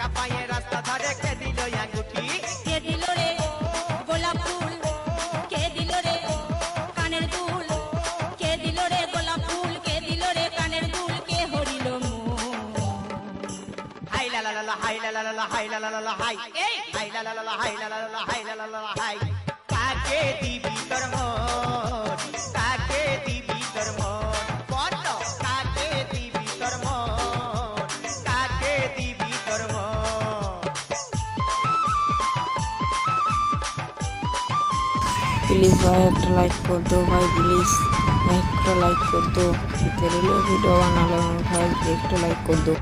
একা পায়ে রাস্তা ধারে কে দিল আঙ্গুঠি কে দিল রে গোলাপ ফুল কে দিল রে কানের দুল কে দিল রে গোলাপ ফুল কে দিল রে কানের দুল কে হরিল হাই লা লা লা হাই লা লা লা হাই লা লা লা হাই এই হাই লা লা লা হাই লা লা লা হাই লা লা লা হাই কাকে দিবি তোর মন কাকে দিবি তোর মন বল কাকে দিবি তোর মন কাকে দিবি তোর মন प्लीज़ भाई एक लाइक कर दो भाई प्लीज़ भाई एक लाइक कर दो तेरे लिए वीडियो बना लो भाई एक लाइक कर दो।